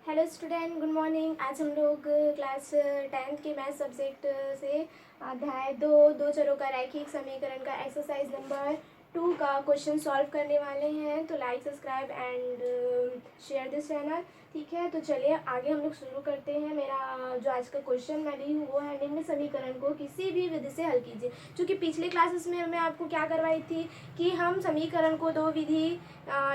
Hello student, good morning. आज हम लोग क्लास 10th के मैथ सब्जेक्ट से अध्याय दो चरों का रैखिक समीकरण का एक्सरसाइज नंबर 2 का क्वेश्चन सॉल्व करने वाले हैं। तो like, subscribe and share this channel. ठीक है, तो चलिए आगे हम लोग शुरू करते हैं। मेरा जो आज का क्वेश्चन मैं ली हूँ वो है, निम्न समीकरण को किसी भी विधि से हल कीजिए। क्योंकि पिछले क्लासेस में मैं आपको क्या करवाई थी कि हम समीकरण को दो विधि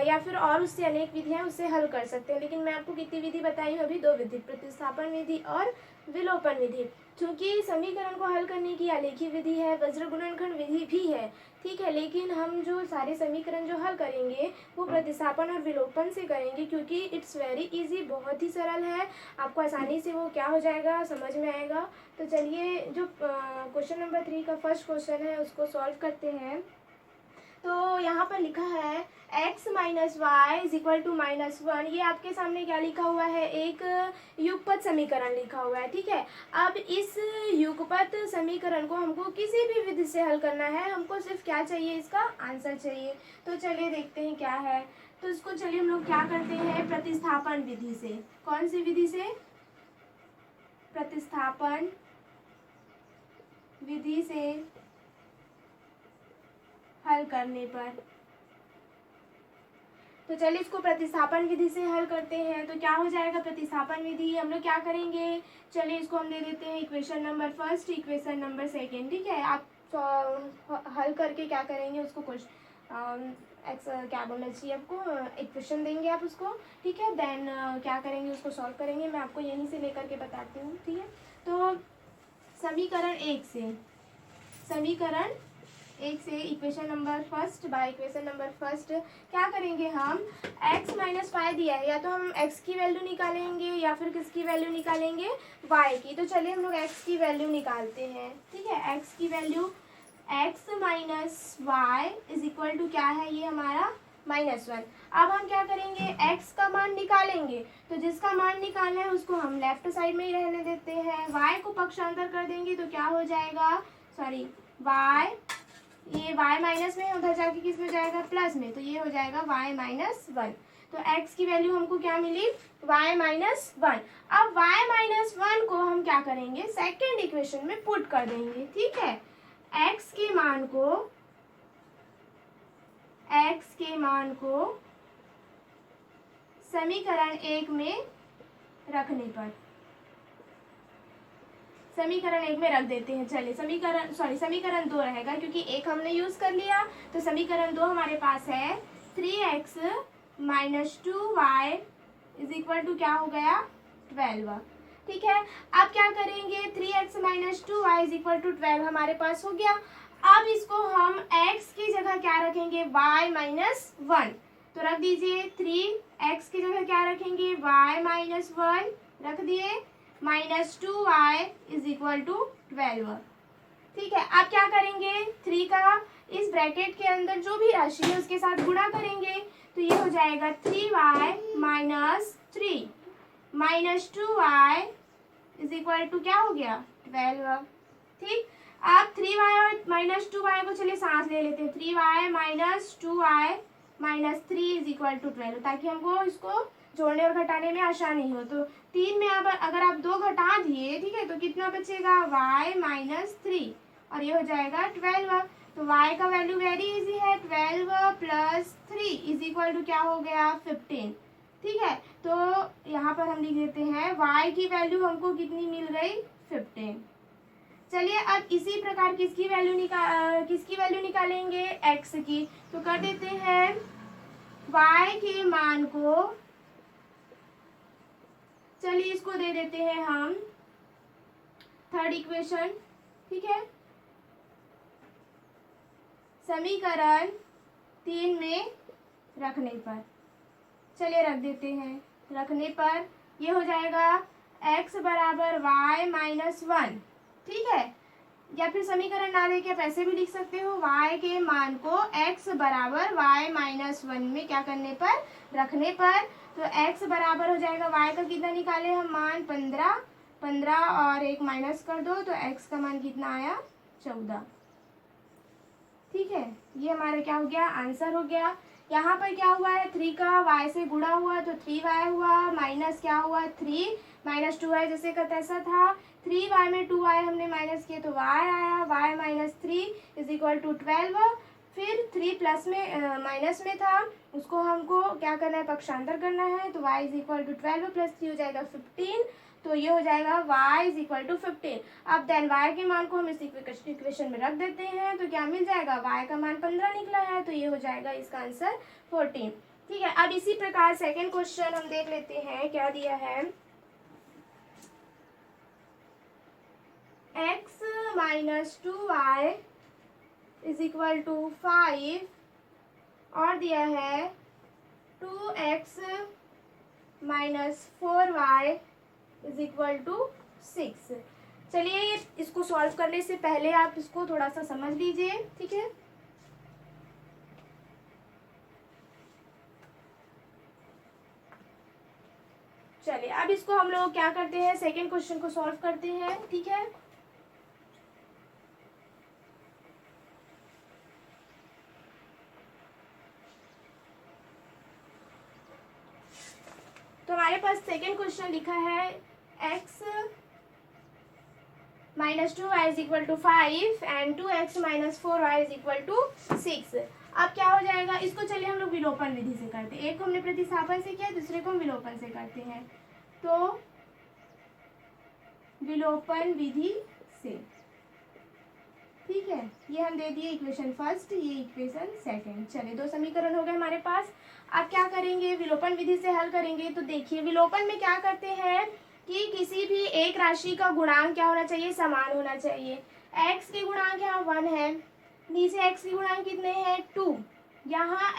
या फिर और उससे अनेक विधियां उससे हल कर सकते हैं। लेकिन मैं आपको कितनी विधि बताई हूँ अभी? दो विधि, प्रतिस्थापन विधि और विलोपन विधि। क्योंकि समीकरण को हल करने की आलेखी विधि है, वज्र गुणनखंड विधि भी है। ठीक है, लेकिन हम जो सारे समीकरण जो हल करेंगे वो प्रतिस्थापन और विलोपन से करेंगे, क्योंकि इट्स वेरी इजी, बहुत ही सरल है। आपको आसानी से वो क्या हो जाएगा, समझ में आएगा। तो चलिए जो क्वेश्चन नंबर 3 का फर्स्ट क्वेश्चन है उसको सॉल्व करते हैं। तो यहाँ पर लिखा है x minus y is equal to -1। ये आपके सामने क्या लिखा हुआ है? एक युगपत समीकरण लिखा हुआ है। ठीक है, अब इस युगपत समीकरण को हमको किसी भी विधि से हल करना है। हमको सिर्फ क्या चाहिए? इसका आंसर चाहिए। तो चलिए देखते हैं क्या है। तो इसको चलिए हम लोग क्या करते हैं, प्रतिस्थापन विधि से। कौन सी विधि से? प्रतिस्थापन विधि से हल करने पर। तो चलिए इसको प्रतिस्थापन विधि से हल करते हैं। तो क्या हो जाएगा? प्रतिस्थापन विधि हम लोग क्या करेंगे, चलिए इसको हम दे देते हैं equation number first, equation number second. ठीक है, आप हल करके क्या करेंगे उसको क्या बोलना चाहिए आपको, इक्वेशन देंगे आप उसको। ठीक है, देन क्या करेंगे, उसको सॉल्व करेंगे। मैं आपको यहीं से लेकर के बताती हूँ। ठीक है, तो समीकरण एक से equation number first by equation number first क्या करेंगे हम, x माइनस वाई दिया है, या तो हम x की वैल्यू निकालेंगे या फिर किसकी वैल्यू निकालेंगे, y की। तो चलिए हम लोग x की वैल्यू निकालते हैं। ठीक है, x की value x minus y is equal to क्या है, ये हमारा -1। अब हम क्या करेंगे, x का मान निकालेंगे। तो जिसका मान निकालना है उसको हम लेफ्ट साइड में ही रहने देते हैं। y को पक्षांतर कर देंगे तो क्या हो जाएगा, सॉरी y, ये y माइनस में, उधर जाके किस में जाएगा, प्लस में। तो ये हो जाएगा y माइनस 1। तो x की वैल्यू हमको क्या मिली, y माइनस 1। अब y माइनस 1 को हम क्या करेंगे, सेकेंड इक्वेशन में पुट कर देंगे। ठीक है, x के मान को समीकरण 1 में रखने पर, समीकरण 1 में रख देते हैं। चलिए समीकरण 2 रहेगा, क्योंकि एक हमने यूज कर लिया। तो समीकरण 2 हमारे पास है 3x minus 2y is equal to क्या हो गया, 12। ठीक है, अब क्या करेंगे, 3x minus 2y is equal to 12 हमारे पास हो गया। अब इसको हम x की जगह क्या रखेंगे, y माइनस 1। तो रख दीजिए, 3x की जगह क्या रखेंगे, y माइनस 1 रख दिए, -2y इज इक्वल टू 12। ठीक है, अब क्या करेंगे, 3 का इस ब्रैकेट के अंदर जो भी राशि है उसके साथ गुणा करेंगे। तो ये हो जाएगा 3y minus 3 -2y is equal to क्या हो गया, 12। ठीक, अब 3y और -2y को चलिए साथ ले लेते हैं। 3y minus 2y minus 3 is equal to 12, ताकि हमको इसको जोड़ने और घटाने में आसानी हो। तो 3 में अब अगर आप 2 घटा दिए, ठीक है, तो कितना बचेगा, y माइनस 3, और ये हो जाएगा 12। तो y का वैल्यू वेरी इजी है, 12 प्लस 3 इज इक्वल टू क्या हो गया, 15। ठीक है, तो यहाँ पर हम लिख देते हैं y की वैल्यू हमको कितनी मिल गई, 15। चलिए अब इसी प्रकार किसकी वैल्यू निकालेंगे, x की। तो कर देते हैं y के मान को, चलिए इसको दे देते हैं हम थर्ड इक्वेशन। ठीक है, समीकरण 3 में रखने पर, चलिए रख देते हैं। रखने पर ये हो जाएगा x बराबर y माइनस 1। ठीक है, या फिर समीकरण ना देके आप ऐसे भी लिख सकते हो, y के मान को x बराबर y माइनस 1 में क्या करने पर, रखने पर। तो x बराबर हो जाएगा, y का कितना निकाले हम मान, 15 और एक माइनस कर दो, तो x का मान कितना आया, 14। ठीक है, ये हमारा क्या हो गया, आंसर हो गया। यहाँ पर क्या हुआ है, 3 का y से गुणा हुआ तो 3y हुआ, माइनस क्या हुआ 3 माइनस 2y जैसे का तैसा था। 3y में 2y हमने माइनस किए तो y आया, y minus 3 is equal to 12। फिर 3 प्लस में माइनस में था, उसको हमको क्या करना है, पक्षांतर करना है, तो y is equal to 12 plus 3 हो जाएगा 15, तो ये हो जाएगा y इज इक्वल टू 15। अब देन y के मान को हम इस इक्वेशन में रख देते हैं, तो क्या मिल जाएगा, y का मान 15 निकला है, तो ये हो जाएगा इसका आंसर 14। ठीक है, अब इसी प्रकार सेकेंड क्वेश्चन हम देख लेते हैं, क्या दिया है, x minus 2y is equal to 5 और दिया है 2x minus 4y is equal to 6। चलिए इसको सॉल्व करने से पहले आप इसको थोड़ा सा समझ लीजिए, ठीक है। चलिए अब इसको हम लोग क्या करते हैं, सेकेंड क्वेश्चन को सॉल्व करते हैं, ठीक है। तो हमारे पास सेकेंड क्वेश्चन लिखा है x minus 2y is equal to 5 and 2x minus 4y is equal to 6। अब क्या हो जाएगा, इसको चलिए हम लोग विलोपन विधि से करते हैं। एक को हमने प्रतिस्थापन से किया, दूसरे को हम विलोपन से करते हैं। तो विलोपन विधि से, ठीक है, ये हम दे दिए इक्वेशन फर्स्ट, ये इक्वेशन सेकंड। चलिए 2 समीकरण हो गए हमारे पास। अब क्या करेंगे, विलोपन विधि से हल करेंगे। तो देखिए विलोपन में क्या करते हैं कि किसी भी एक राशि का गुणांक क्या होना चाहिए, समान होना चाहिए। x के गुणांक यहाँ 1 है, नीचे x के गुणांक कितने हैं 2, यहाँ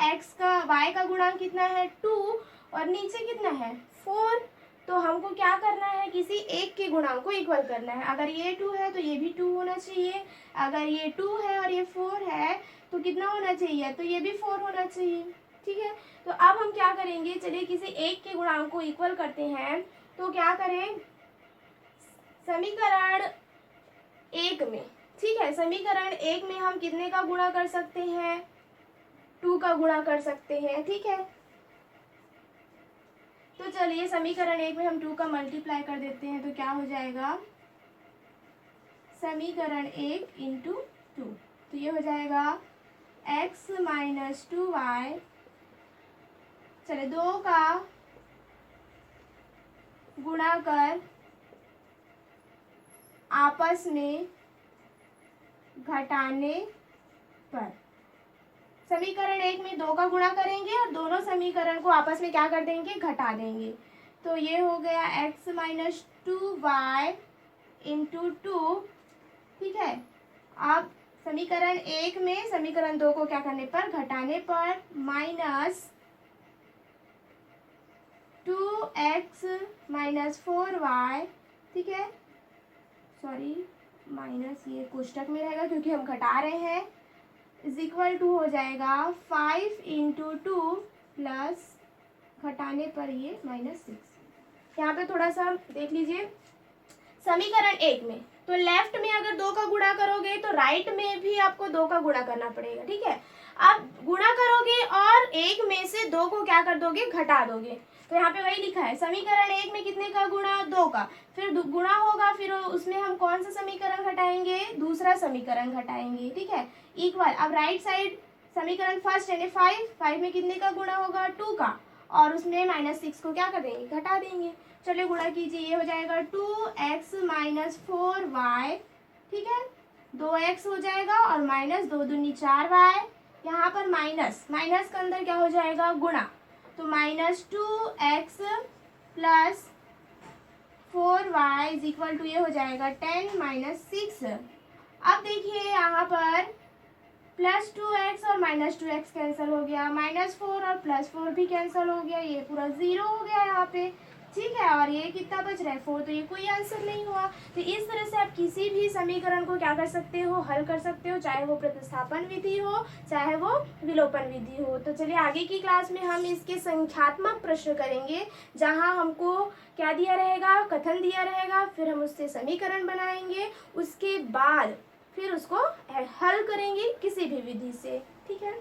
y का गुणांक कितना है 2 और नीचे कितना है 4। तो हमको क्या करना है, किसी एक के गुणांक को इक्वल करना है। अगर ये 2 है तो ये भी 2 होना चाहिए, अगर ये 2 है और ये 4 है तो कितना होना चाहिए, तो ये भी 4 होना चाहिए, ठीक है। तो अब हम क्या करेंगे, चलिए किसी एक के गुणांक को इक्वल करते हैं। तो क्या करें, समीकरण 1 में, ठीक है, समीकरण 1 में हम कितने का गुणा कर सकते हैं, 2 का गुणा कर सकते हैं, ठीक है। तो चलिए समीकरण 1 में हम 2 का मल्टीप्लाई कर देते हैं, तो क्या हो जाएगा, समीकरण 1 इंटू 2, तो ये हो जाएगा x माइनस 2y, चलिए 2 का गुणा कर आपस में घटाने पर, समीकरण 1 में 2 का गुणा करेंगे और दोनों समीकरण को आपस में क्या कर देंगे, घटा देंगे। तो ये हो गया x माइनस 2y इंटू 2, ठीक है। अब समीकरण 1 में समीकरण 2 को क्या करने पर, घटाने पर, माइनस 2x माइनस 4y, ठीक है, सॉरी माइनस ये कोष्टक में रहेगा क्योंकि हम घटा रहे हैं, इज इक्वल टू हो जाएगा 5 इंटू 2 प्लस घटाने पर ये -6। यहाँ पे थोड़ा सा देख लीजिए, समीकरण 1 में तो लेफ्ट में अगर 2 का गुणा करोगे तो राइट में भी आपको 2 का गुणा करना पड़ेगा, ठीक है। आप गुणा करोगे और 1 में से 2 को क्या कर दोगे, घटा दोगे। तो यहाँ पे वही लिखा है, समीकरण 1 में कितने का गुणा, 2 का, फिर गुणा होगा, फिर उसमें हम कौन सा समीकरण घटाएंगे, दूसरा समीकरण घटाएंगे, ठीक है, इक्वल। अब राइट साइड समीकरण फर्स्ट यानी 5 में कितने का गुणा होगा, 2 का, और उसमें -6 को क्या कर देंगे, घटा देंगे। चलिए गुणा कीजिए, ये हो जाएगा 2x माइनस 4y, ठीक है, 2x हो जाएगा और माइनस 2 दूनी 4y, यहाँ पर माइनस के अंदर क्या हो जाएगा, गुणा, तो minus 2x plus 4y is equal to ये हो जाएगा 10 माइनस 6। अब देखिए यहाँ पर प्लस 2x और माइनस 2x कैंसिल हो गया, -4 और +4 भी कैंसिल हो गया, ये पूरा 0 हो गया यहाँ पे, ठीक है। और ये कितना बच रहा है 4, तो ये कोई आंसर नहीं हुआ। तो इस तरह से आप किसी भी समीकरण को क्या कर सकते हो, हल कर सकते हो, चाहे वो प्रतिस्थापन विधि हो चाहे वो विलोपन विधि हो। तो चलिए आगे की क्लास में हम इसके संख्यात्मक प्रश्न करेंगे, जहाँ हमको क्या दिया रहेगा, कथन दिया रहेगा, फिर हम उससे समीकरण बनाएंगे, उसके बाद फिर उसको हल करेंगे किसी भी विधि से, ठीक है।